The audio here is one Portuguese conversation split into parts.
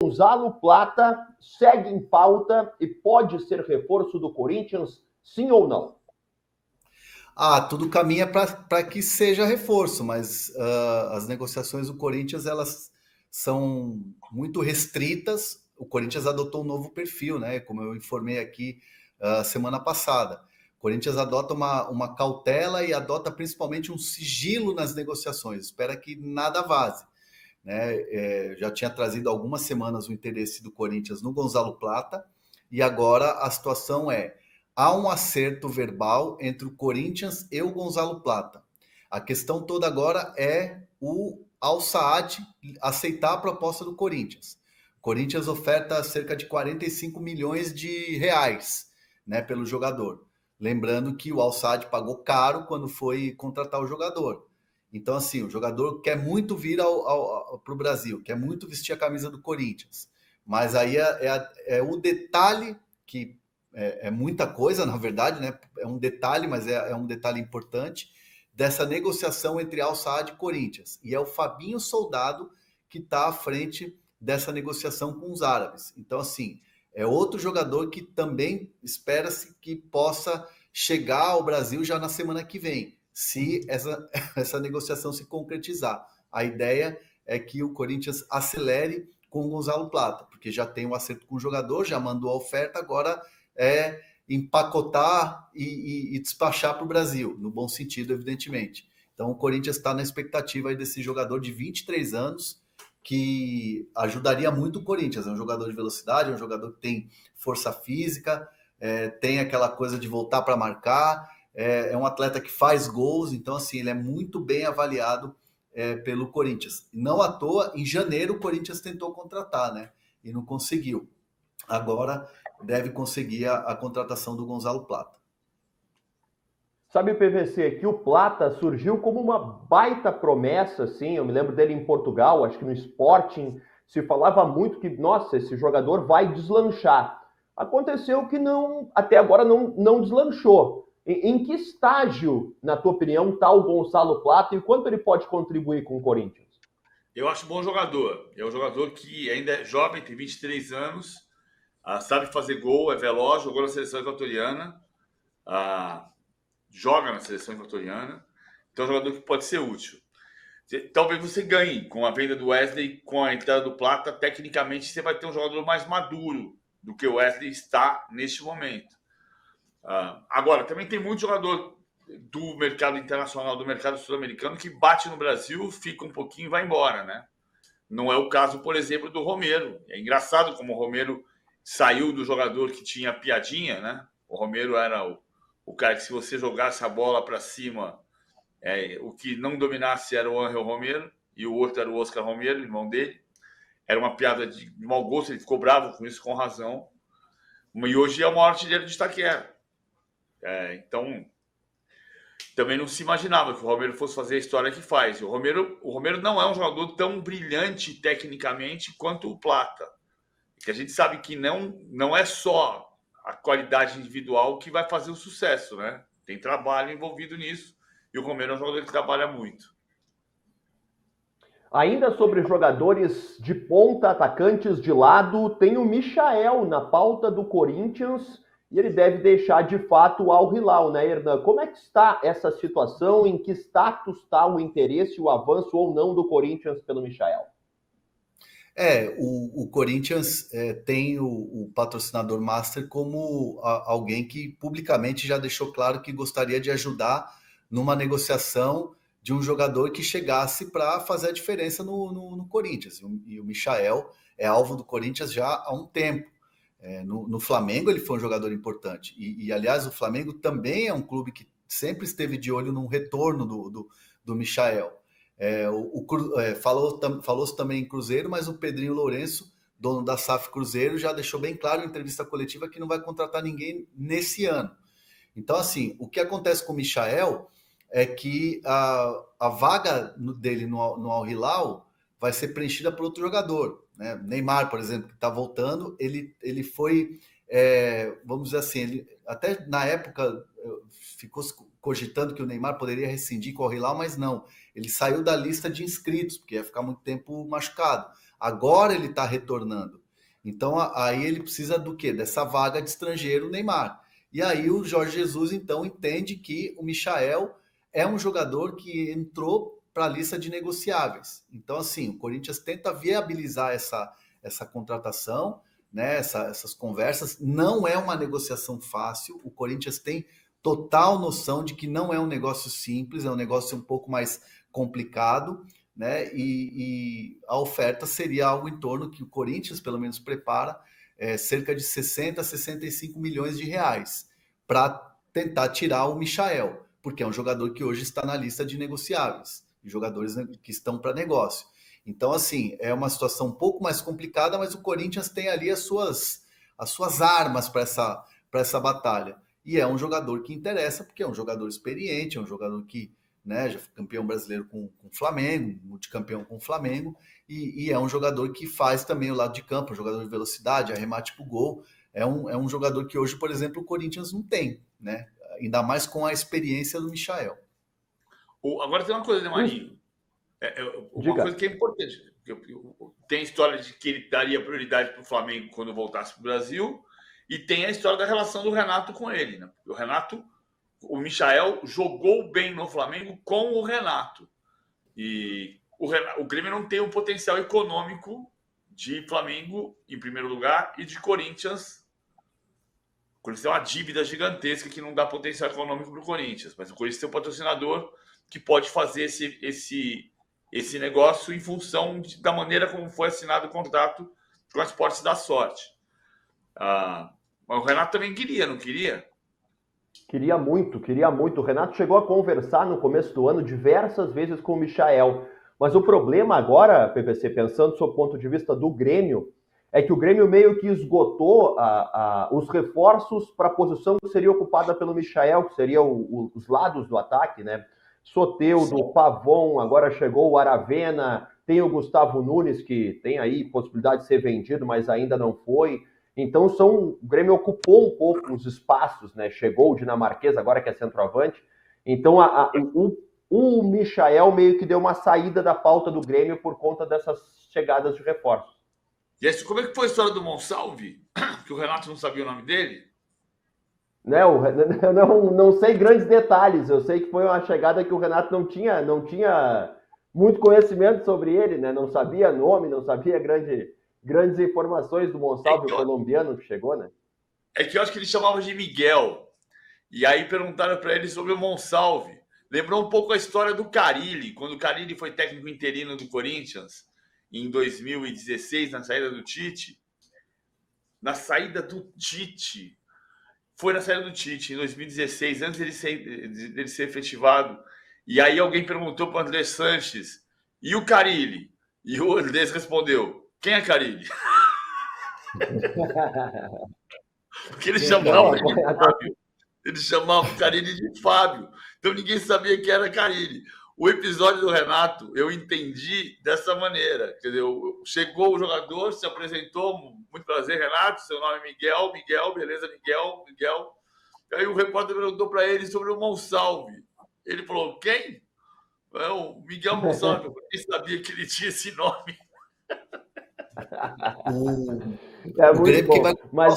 Gonzalo Plata segue em pauta e pode ser reforço do Corinthians, sim ou não? Tudo caminha para que seja reforço, mas as negociações do Corinthians elas são muito restritas. O Corinthians adotou um novo perfil, né? Como eu informei aqui semana passada. O Corinthians adota uma cautela e adota principalmente um sigilo nas negociações, espera que nada vaze. Né? Já tinha trazido algumas semanas o interesse do Corinthians no Gonzalo Plata, e agora a situação há um acerto verbal entre o Corinthians e o Gonzalo Plata. A questão toda agora é o Al Saad aceitar a proposta do Corinthians. O Corinthians oferta cerca de 45 milhões de reais, né, pelo jogador. Lembrando que o Al Saad pagou caro quando foi contratar o jogador. Então, assim, o jogador quer muito vir para o Brasil, quer muito vestir a camisa do Corinthians. Mas aí é o detalhe que é muita coisa, na verdade, né? É um detalhe, mas é um detalhe importante dessa negociação entre Al Saad e Corinthians. E é o Fabinho Soldado que está à frente dessa negociação com os árabes. Então, assim, é outro jogador que também espera-se que possa chegar ao Brasil já na semana que vem, se essa negociação se concretizar. A ideia é que o Corinthians acelere com o Gonzalo Plata, porque já tem um acerto com o jogador, já mandou a oferta, agora é empacotar e despachar para o Brasil, no bom sentido, evidentemente. Então, o Corinthians está na expectativa aí desse jogador de 23 anos, que ajudaria muito o Corinthians. É um jogador de velocidade, é um jogador que tem força física, tem aquela coisa de voltar para marcar, é um atleta que faz gols, então, assim, ele é muito bem avaliado pelo Corinthians. Não à toa, em janeiro, o Corinthians tentou contratar, né? E não conseguiu. Agora deve conseguir a contratação do Gonzalo Plata. Sabe, PVC, que o Plata surgiu como uma baita promessa, assim, eu me lembro dele em Portugal, acho que no Sporting, se falava muito que, nossa, esse jogador vai deslanchar. Aconteceu que não, até agora não deslanchou. Em que estágio, na tua opinião, está o Gonzalo Plata e quanto ele pode contribuir com o Corinthians? Eu acho um bom jogador. É um jogador que ainda é jovem, tem 23 anos, sabe fazer gol, é veloz, jogou na seleção equatoriana, joga na seleção equatoriana. Então é um jogador que pode ser útil. Talvez você ganhe com a venda do Wesley, com a entrada do Plata. Tecnicamente, você vai ter um jogador mais maduro do que o Wesley está neste momento. Agora, também tem muito jogador do mercado internacional, do mercado sul-americano, que bate no Brasil, fica um pouquinho e vai embora, né? Não é o caso, por exemplo, do Romero. É engraçado como o Romero saiu do jogador que tinha piadinha, né? O Romero era o cara que, se você jogasse a bola para cima, o que não dominasse era o Ángel Romero, e o outro era o Oscar Romero, irmão dele. Era uma piada de mau gosto, ele ficou bravo com isso, com razão. E hoje é o maior artilheiro de Itaquera. Então, também não se imaginava que o Romero fosse fazer a história que faz. O Romero não é um jogador tão brilhante tecnicamente quanto o Plata. Que a gente sabe que não é só a qualidade individual que vai fazer o sucesso, né? Tem trabalho envolvido nisso. E o Romero é um jogador que trabalha muito. Ainda sobre jogadores de ponta, atacantes de lado, tem o Michael na pauta do Corinthians e ele deve deixar de fato o Al Hilal, né, Hernan? Como é que está essa situação? Em que status está o interesse, o avanço ou não do Corinthians pelo Michael? O Corinthians tem o patrocinador master como alguém que publicamente já deixou claro que gostaria de ajudar numa negociação de um jogador que chegasse para fazer a diferença no Corinthians. E o Michael é alvo do Corinthians já há um tempo. No Flamengo ele foi um jogador importante. Aliás, o Flamengo também é um clube que sempre esteve de olho no retorno do Michael. Falou-se também em Cruzeiro, mas o Pedrinho Lourenço, dono da SAF Cruzeiro, já deixou bem claro em entrevista coletiva que não vai contratar ninguém nesse ano. Então, assim, o que acontece com o Michael é que a vaga dele no Al Hilal vai ser preenchida por outro jogador. Né? Neymar, por exemplo, que está voltando, ele foi, vamos dizer assim, até na época ficou cogitando que o Neymar poderia rescindir com o Al Hilal, mas não. Ele saiu da lista de inscritos, porque ia ficar muito tempo machucado. Agora ele está retornando. Então, aí ele precisa do quê? Dessa vaga de estrangeiro, Neymar. E aí o Jorge Jesus, então, entende que o Michael é um jogador que entrou para a lista de negociáveis. Então, assim, o Corinthians tenta viabilizar essa contratação, né, essas conversas. Não é uma negociação fácil. O Corinthians tem total noção de que não é um negócio simples, é um negócio um pouco mais complicado, né? E a oferta seria algo em torno que o Corinthians, pelo menos, prepara cerca de 60 a 65 milhões de reais para tentar tirar o Michael, porque é um jogador que hoje está na lista de negociáveis, de jogadores que estão para negócio. Então, assim, é uma situação um pouco mais complicada, mas o Corinthians tem ali as suas armas para essa batalha. E é um jogador que interessa, porque é um jogador experiente, é um jogador que, né, já foi campeão brasileiro com o Flamengo, multicampeão com o Flamengo, e é um jogador que faz também o lado de campo, um jogador de velocidade, arremate para o gol. É um jogador que hoje, por exemplo, o Corinthians não tem, né? Ainda mais com a experiência do Michael. Agora tem uma coisa, né, Marinho? Uma coisa que é importante. Tem a história de que ele daria prioridade para o Flamengo quando voltasse para o Brasil, e tem a história da relação do Renato com ele, né? O Michael jogou bem no Flamengo com o Renato. E o Grêmio não tem o potencial econômico de Flamengo, em primeiro lugar, e de Corinthians. O Corinthians tem uma dívida gigantesca que não dá potencial econômico para o Corinthians. Mas o Corinthians tem um patrocinador que pode fazer esse negócio em função da maneira como foi assinado o contrato com a Esportes da Sorte. Mas o Renato também queria, não queria? Queria muito, queria muito. O Renato chegou a conversar no começo do ano diversas vezes com o Michael. Mas o problema agora, PVC, pensando sob o ponto de vista do Grêmio, é que o Grêmio meio que esgotou os reforços para a posição que seria ocupada pelo Michael, que seria os lados do ataque, né? Soteldo, Pavon, agora chegou o Aravena, tem o Gustavo Nunes, que tem aí possibilidade de ser vendido, mas ainda não foi. Então o Grêmio ocupou um pouco os espaços, né? Chegou o dinamarquês, agora que é centroavante. Então o Michael meio que deu uma saída da pauta do Grêmio por conta dessas chegadas de reforços. E aí, como é que foi a história do Monsalve? Que o Renato não sabia o nome dele? Não sei grandes detalhes. Eu sei que foi uma chegada que o Renato não tinha muito conhecimento sobre ele, né? Não sabia nome, não sabia grandes informações do Monsalve, o colombiano que chegou, né? É que eu acho que ele chamava de Miguel. E aí perguntaram para ele sobre o Monsalve. Lembrou um pouco a história do Carille, quando o Carille foi técnico interino do Corinthians em 2016, na saída do Tite. Foi na saída do Tite, em 2016, antes dele ser efetivado. E aí alguém perguntou para o André Sanches, e o Carille? E o André respondeu, quem é Carille? Porque ele chamava ele de Fábio. Ele chamava o Carille de Fábio. Então ninguém sabia que era Carille. O episódio do Renato, eu entendi dessa maneira. Quer dizer, chegou o jogador, se apresentou, muito prazer, Renato, seu nome é Miguel, beleza, Miguel. Aí o repórter perguntou para ele sobre o Monsalve. Ele falou, quem? O Miguel Monsalve. Eu nem sabia que ele tinha esse nome. O Grêmio que vai comprar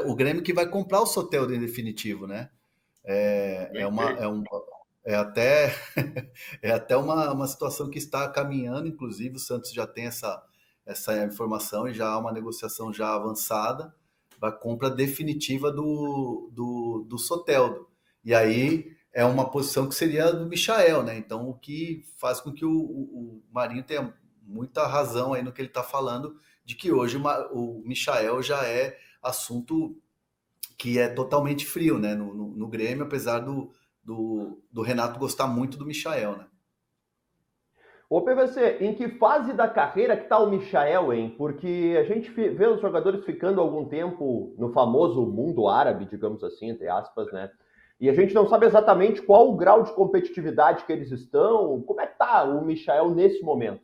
o Grêmio que vai comprar o Soteldo em definitivo, né? É até uma situação que está caminhando, inclusive o Santos já tem essa informação e já há uma negociação já avançada da compra definitiva do Soteldo. E aí é uma posição que seria do Michael, né? Então o que faz com que o Marinho tenha muita razão aí no que ele está falando, de que hoje o Michael já é assunto que é totalmente frio, né? No Grêmio, apesar do Renato gostar muito do Michael, né? Ô PVC, em que fase da carreira que tá o Michael, hein? Porque a gente vê os jogadores ficando algum tempo no famoso mundo árabe, digamos assim, entre aspas, né? E a gente não sabe exatamente qual o grau de competitividade que eles estão. Como é que tá o Michael nesse momento?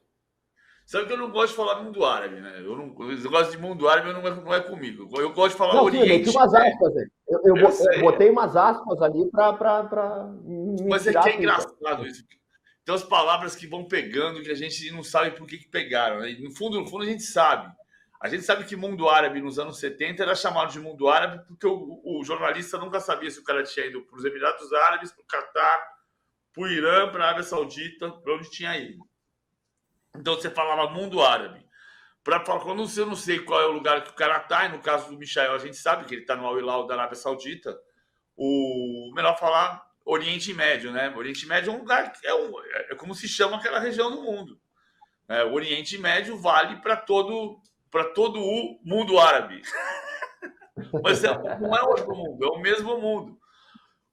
Sabe que eu não gosto de falar mundo árabe, né? Eu gosto de mundo árabe, não é comigo. Eu gosto de falar Oriente. Eu meti umas aspas, né? Eu botei umas aspas ali para mas é que é engraçado isso. tem as palavras que vão pegando que a gente não sabe por que pegaram. Né? No fundo, a gente sabe. A gente sabe que mundo árabe nos anos 70 era chamado de mundo árabe porque o jornalista nunca sabia se o cara tinha ido para os Emirados Árabes, para o Catar, para o Irã, para a Arábia Saudita, para onde tinha ido. Então você falava mundo árabe. Quando eu não sei qual é o lugar que o cara está, e no caso do Michael, a gente sabe que ele está no Al Hilal da Arábia Saudita, melhor falar Oriente Médio, né? Oriente Médio é um lugar, é como se chama aquela região do mundo. O Oriente Médio vale para todo o mundo árabe. Mas não é outro mundo, é o mesmo mundo.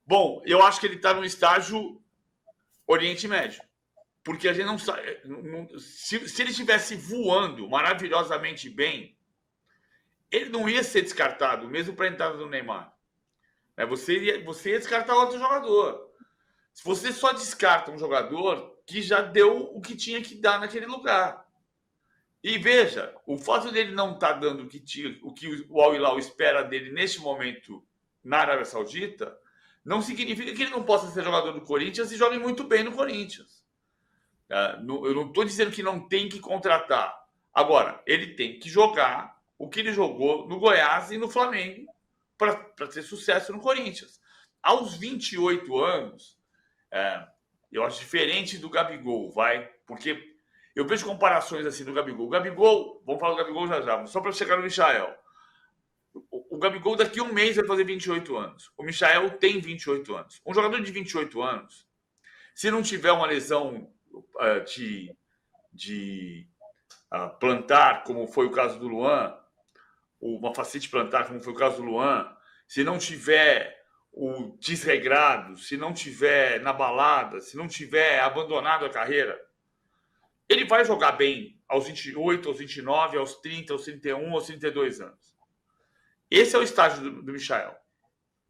Bom, eu acho que ele está no estágio Oriente Médio. Porque a gente não sabe. Se ele estivesse voando maravilhosamente bem, ele não ia ser descartado, mesmo para a entrada do Neymar. Você ia descartar outro jogador. Se você só descarta um jogador que já deu o que tinha que dar naquele lugar. E veja, o fato dele não estar dando o que o Al Hilal espera dele neste momento na Arábia Saudita, não significa que ele não possa ser jogador do Corinthians e jogue muito bem no Corinthians. Eu não estou dizendo que não tem que contratar. Agora, ele tem que jogar o que ele jogou no Goiás e no Flamengo para ter sucesso no Corinthians. Aos 28 anos, eu acho diferente do Gabigol, porque eu vejo comparações assim do Gabigol. O Gabigol, vamos falar do Gabigol já, só para chegar no Michael. O Gabigol daqui a um mês vai fazer 28 anos. O Michael tem 28 anos. Um jogador de 28 anos, se não tiver uma lesão de plantar, como foi o caso do Luan, uma facite plantar, como foi o caso do Luan, se não tiver o desregrado, se não tiver na balada, se não tiver abandonado a carreira, ele vai jogar bem aos 28, aos 29, aos 30, aos 31, aos 32 anos. Esse é o estágio do Michael.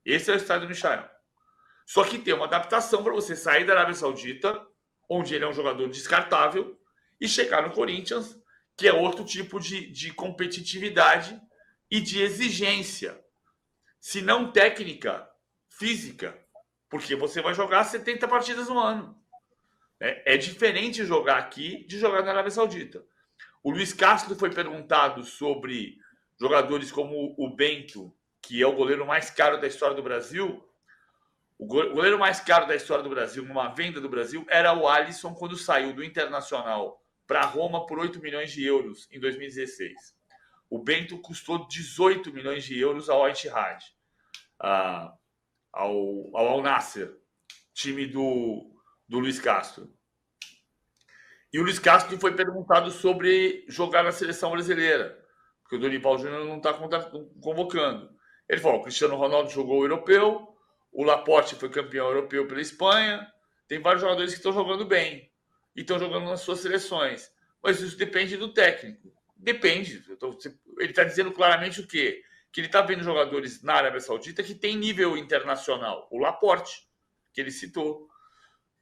Esse é o estágio do Michael. Só que tem uma adaptação para você sair da Arábia Saudita, onde ele é um jogador descartável, e chegar no Corinthians, que é outro tipo de competitividade e de exigência. Se não técnica, física. Porque você vai jogar 70 partidas no ano. É diferente jogar aqui de jogar na Arábia Saudita. O Luiz Castro foi perguntado sobre jogadores como o Bento, que é o goleiro mais caro da história do Brasil. O goleiro mais caro da história do Brasil, numa venda do Brasil, era o Alisson, quando saiu do Internacional para Roma por 8 milhões de euros em 2016. O Bento custou 18 milhões de euros ao Al-Ittihad, ao Al-Nassr, time do Luiz Castro. E o Luiz Castro foi perguntado sobre jogar na seleção brasileira, porque o Dorival Júnior não está convocando. Ele falou: o Cristiano Ronaldo jogou o europeu, o Laporte foi campeão europeu pela Espanha. Tem vários jogadores que estão jogando bem e estão jogando nas suas seleções. Mas isso depende do técnico. Depende. Ele está dizendo claramente o quê? Que ele está vendo jogadores na Arábia Saudita que tem nível internacional. O Laporte, que ele citou.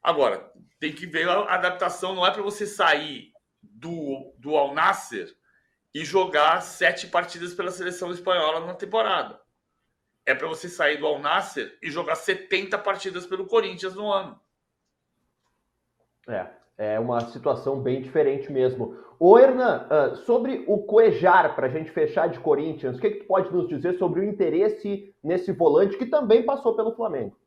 Agora, tem que ver a adaptação. Não é para você sair do Al-Nassr e jogar 7 partidas pela seleção espanhola na temporada. É para você sair do Al-Nassr e jogar 70 partidas pelo Corinthians no ano. É uma situação bem diferente mesmo. Ô, Hernan, sobre o Cuéllar, para a gente fechar de Corinthians, o que tu pode nos dizer sobre o interesse nesse volante que também passou pelo Flamengo?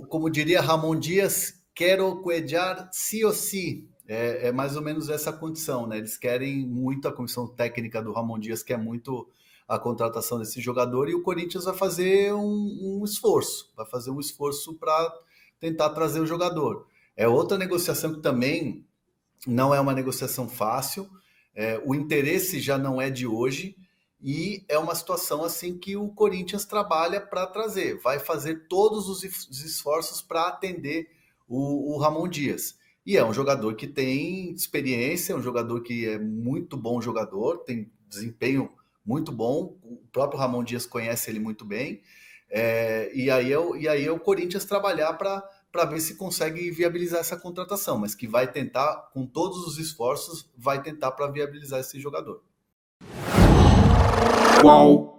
Como diria Ramon Dias, quero Cuéllar sí ou sí. É mais ou menos essa condição, né? Eles querem muito, a comissão técnica do Ramon Dias quer muito a contratação desse jogador, e o Corinthians vai fazer um esforço, para tentar trazer o jogador. É outra negociação que também não é uma negociação fácil, o interesse já não é de hoje, e é uma situação assim que o Corinthians trabalha para trazer, vai fazer todos os esforços para atender o Ramon Dias. E é um jogador que tem experiência, um jogador que é muito bom jogador, tem desempenho muito bom, o próprio Ramon Dias conhece ele muito bem, e aí é o Corinthians trabalhar para ver se consegue viabilizar essa contratação, mas que vai tentar, com todos os esforços, vai tentar para viabilizar esse jogador. Qual?